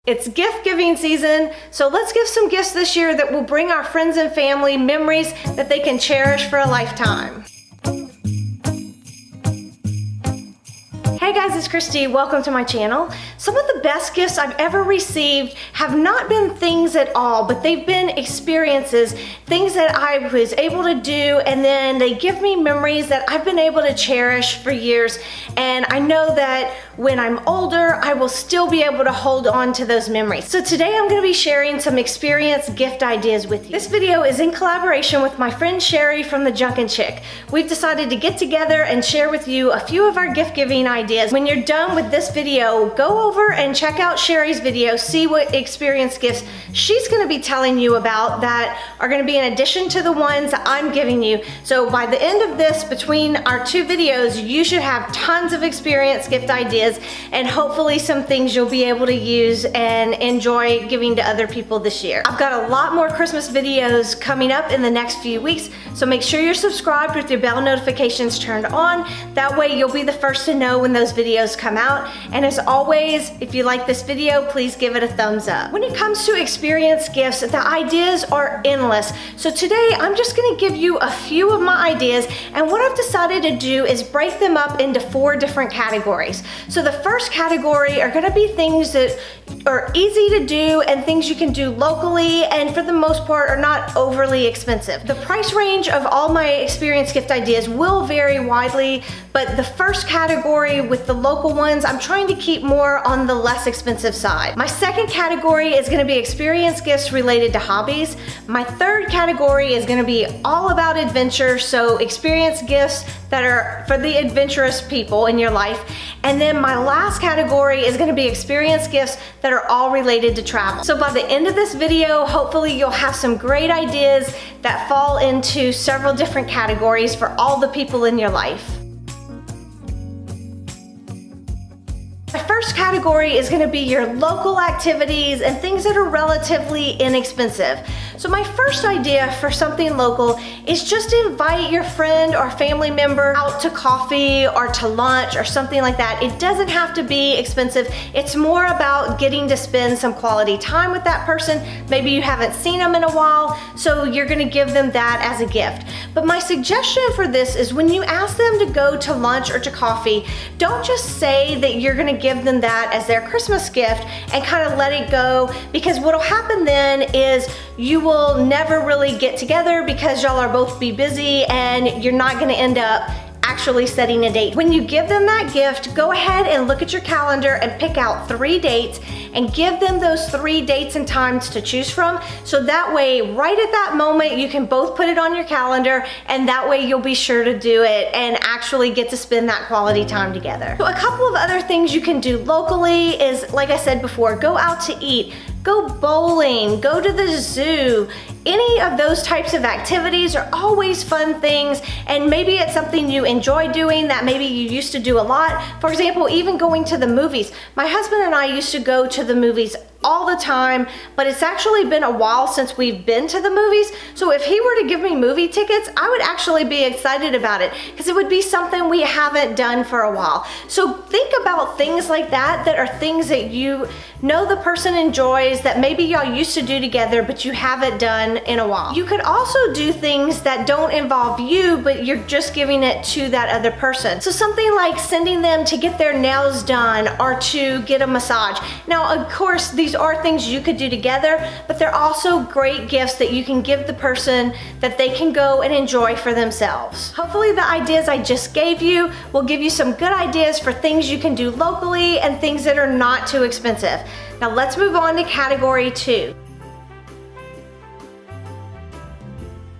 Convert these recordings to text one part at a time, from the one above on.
It's gift giving season, so let's give some gifts this year that will bring our friends and family memories that they can cherish for a lifetime. Hey guys, it's Kristi. Welcome to my channel. Some of the best gifts I've ever received have not been things at all, but they've been experiences, things that I was able to do, and then they give me memories that I've been able to cherish for years. And I know that when I'm older, I will still be able to hold on to those memories. So today I'm going to be sharing some experience gift ideas with you. This video is in collaboration with my friend Sherri from the Junkin chick. We've decided to get together and share with you a few of our gift giving ideas. When you're done with this video, go over and check out Sherri's video, see what experience gifts she's going to be telling you about that are going to be in addition to the ones I'm giving you. So by the end of this, between our two videos, you should have tons of experience gift ideas and hopefully some things you'll be able to use and enjoy giving to other people this year. I've got a lot more Christmas videos coming up in the next few weeks, so make sure you're subscribed with your bell notifications turned on. That way you'll be the first to know when those videos come out. And as always, if you like this video, please give it a thumbs up. When it comes to experience gifts, the ideas are endless. So today I'm just gonna give you a few of my ideas, and what I've decided to do is break them up into 4 different categories. So the first category are gonna be things that are easy to do and things you can do locally and for the most part are not overly expensive. The price range of all my experience gift ideas will vary widely, but the first category with the local ones, I'm trying to keep more on the less expensive side. My second category is gonna be experience gifts related to hobbies. My third category is gonna be all about adventure, so experience gifts that are for the adventurous people in your life. And then my last category is gonna be experience gifts that are all related to travel. So by the end of this video, hopefully you'll have some great ideas that fall into several different categories for all the people in your life. My first category is gonna be your local activities and things that are relatively inexpensive. So my first idea for something local is just invite your friend or family member out to coffee or to lunch or something like that. It doesn't have to be expensive. It's more about getting to spend some quality time with that person. Maybe you haven't seen them in a while, so you're gonna give them that as a gift. But my suggestion for this is when you ask them to go to lunch or to coffee, don't just say that you're gonna give them that as their Christmas gift and kind of let it go, because what'll happen then is you will never really get together because y'all are both be busy and you're not gonna end up actually setting a date. When you give them that gift, go ahead and look at your calendar and pick out 3 dates and give them those 3 dates and times to choose from. So that way, right at that moment, you can both put it on your calendar, and that way you'll be sure to do it and actually get to spend that quality time together. So a couple of other things you can do locally is, like I said before, go out to eat. Go bowling, go to the zoo. Any of those types of activities are always fun things, and maybe it's something you enjoy doing that maybe you used to do a lot. For example, even going to the movies. My husband and I used to go to the movies all the time, but it's actually been a while since we've been to the movies. So if he were to give me movie tickets, I would actually be excited about it because it would be something we haven't done for a while. So think about things like that that are things that you know the person enjoys that maybe y'all used to do together but you haven't done in a while. You could also do things that don't involve you, but you're just giving it to that other person. So something like sending them to get their nails done or to get a massage. Now, of course, these are things you could do together, but they're also great gifts that you can give the person that they can go and enjoy for themselves. Hopefully the ideas I just gave you will give you some good ideas for things you can do locally and things that are not too expensive. Now let's move on to category 2.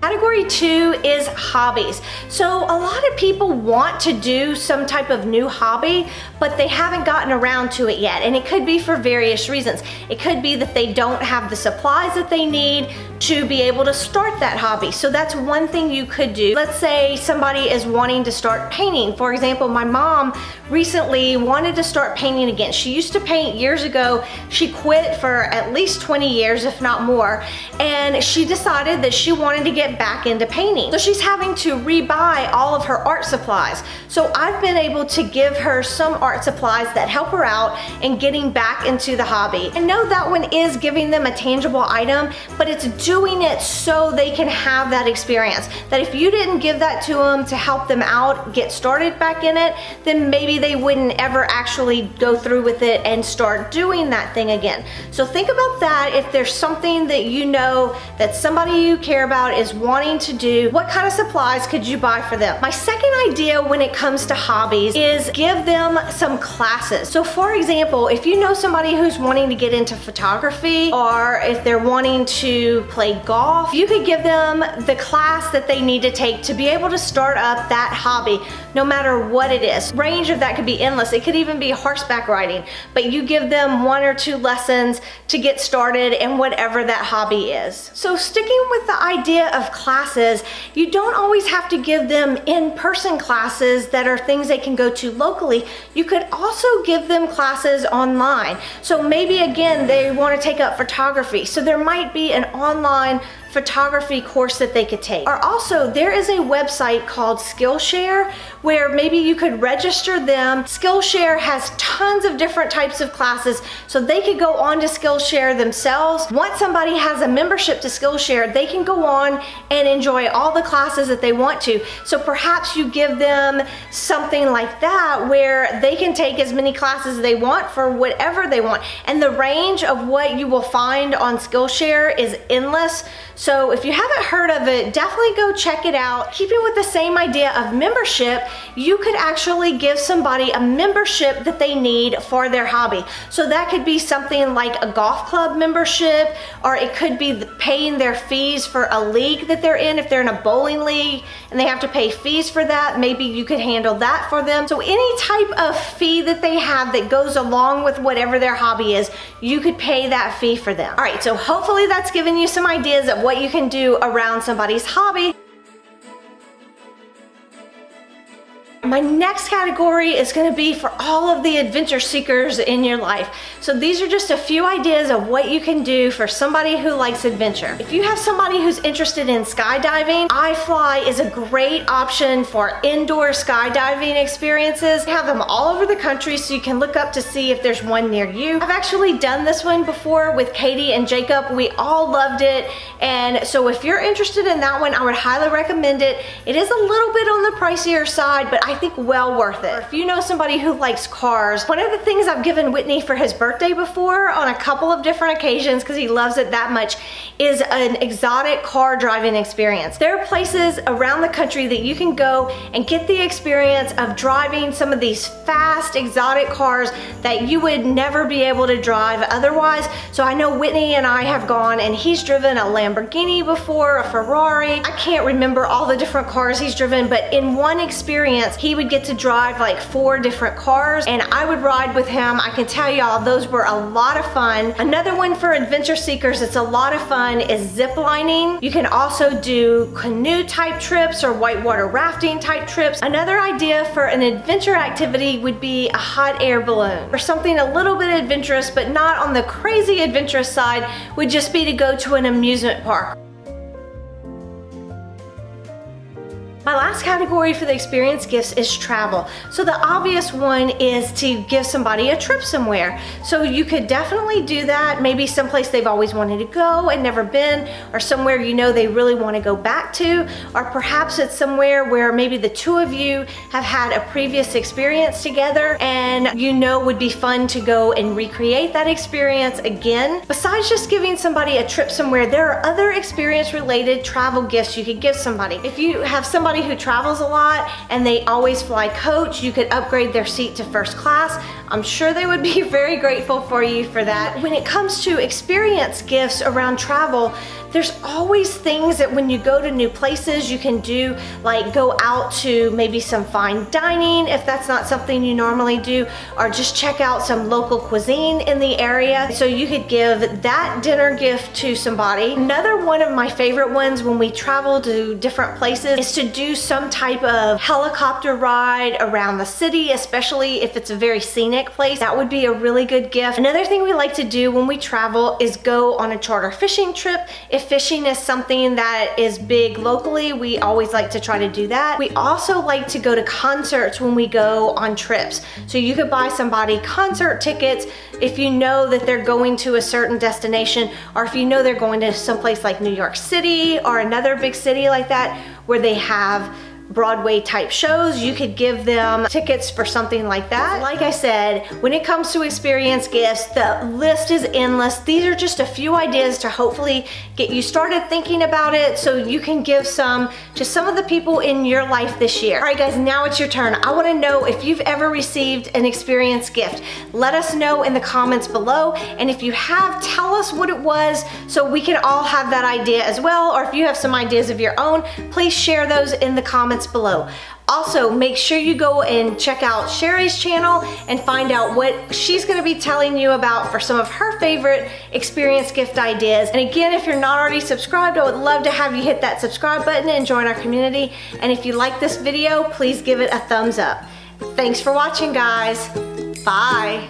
Category 2 is hobbies. So a lot of people want to do some type of new hobby, but they haven't gotten around to it yet. And it could be for various reasons. It could be that they don't have the supplies that they need to be able to start that hobby. So that's one thing you could do. Let's say somebody is wanting to start painting. For example, my mom recently wanted to start painting again. She used to paint years ago. She quit for at least 20 years, if not more. And she decided that she wanted to get get back into painting. So she's having to rebuy all of her art supplies. So I've been able to give her some art supplies that help her out in getting back into the hobby. I know that one is giving them a tangible item, but it's doing it so they can have that experience. That if you didn't give that to them to help them out, get started back in it, then maybe they wouldn't ever actually go through with it and start doing that thing again. So think about that. If there's something that you know that somebody you care about is wanting to do, what kind of supplies could you buy for them? My second idea when it comes to hobbies is give them some classes. So for example, if you know somebody who's wanting to get into photography, or if they're wanting to play golf, you could give them the class that they need to take to be able to start up that hobby, no matter what it is. Range of that could be endless. It could even be horseback riding, but you give them 1 or 2 lessons to get started in whatever that hobby is. So sticking with the idea of classes, you don't always have to give them in-person classes that are things they can go to locally. You could also give them classes online. So maybe again, they want to take up photography. So there might be an online photography course that they could take. Or also, there is a website called Skillshare where maybe you could register them. Skillshare has tons of different types of classes, so they could go on to Skillshare themselves. Once somebody has a membership to Skillshare, they can go on and enjoy all the classes that they want to. So perhaps you give them something like that where they can take as many classes as they want for whatever they want. And the range of what you will find on Skillshare is endless. So if you haven't heard of it, definitely go check it out. Keeping with the same idea of membership, you could actually give somebody a membership that they need for their hobby. So that could be something like a golf club membership, or it could be paying their fees for a league that they're in. If they're in a bowling league and they have to pay fees for that, maybe you could handle that for them. So any type of fee that they have that goes along with whatever their hobby is, you could pay that fee for them. All right, so hopefully that's given you some ideas of what you can do around somebody's hobby. My next category is going to be for all of the adventure seekers in your life. So these are just a few ideas of what you can do for somebody who likes adventure. If you have somebody who's interested in skydiving, iFly is a great option for indoor skydiving experiences. They have them all over the country, so you can look up to see if there's one near you. I've actually done this one before with Katie and Jacob. We all loved it, and so if you're interested in that one, I would highly recommend it. It is a little bit on the pricier side, but I think well worth it. Or if you know somebody who likes cars, one of the things I've given Whitney for his birthday before on a couple of different occasions, because he loves it that much, is an exotic car driving experience. There are places around the country that you can go and get the experience of driving some of these fast exotic cars that you would never be able to drive otherwise. So I know Whitney and I have gone, and he's driven a Lamborghini before, a Ferrari. I can't remember all the different cars he's driven, but in one experience, he would get to drive like 4 different cars, and I would ride with him. I can tell y'all those were a lot of fun. Another one for adventure seekers that's a lot of fun is zip lining. You can also do canoe type trips or whitewater rafting type trips. Another idea for an adventure activity would be a hot air balloon, or something a little bit adventurous but not on the crazy adventurous side would just be to go to an amusement park. My last category for the experience gifts is travel. So the obvious one is to give somebody a trip somewhere. So you could definitely do that. Maybe someplace they've always wanted to go and never been, or somewhere you know they really want to go back to, or perhaps it's somewhere where maybe the two of you have had a previous experience together and you know would be fun to go and recreate that experience again. Besides just giving somebody a trip somewhere, there are other experience related travel gifts you could give somebody. If you have somebody who travels a lot and they always fly coach, you could upgrade their seat to first class. I'm sure they would be very grateful for you for that. When it comes to experience gifts around travel, there's always things that when you go to new places you can do, like go out to maybe some fine dining if that's not something you normally do, or just check out some local cuisine in the area. So you could give that dinner gift to somebody. Another one of my favorite ones when we travel to different places is to do do some type of helicopter ride around the city, especially if it's a very scenic place. That would be a really good gift. Another thing we like to do when we travel is go on a charter fishing trip. If fishing is something that is big locally, we always like to try to do that. We also like to go to concerts when we go on trips. So you could buy somebody concert tickets if you know that they're going to a certain destination, or if you know they're going to someplace like New York City or another big city like that where they have Broadway type shows, you could give them tickets for something like that. Like I said, when it comes to experience gifts, the list is endless. These are just a few ideas to hopefully get you started thinking about it so you can give some to some of the people in your life this year. All right guys, now it's your turn. I wanna know if you've ever received an experience gift. Let us know in the comments below, and if you have, tell us what it was so we can all have that idea as well, or if you have some ideas of your own, please share those in the comments below. Also, make sure you go and check out Sherri's channel and find out what she's gonna be telling you about for some of her favorite experience gift ideas. And again, if you're not already subscribed, I would love to have you hit that subscribe button and join our community. And if you like this video, please give it a thumbs up. Thanks for watching, guys. Bye.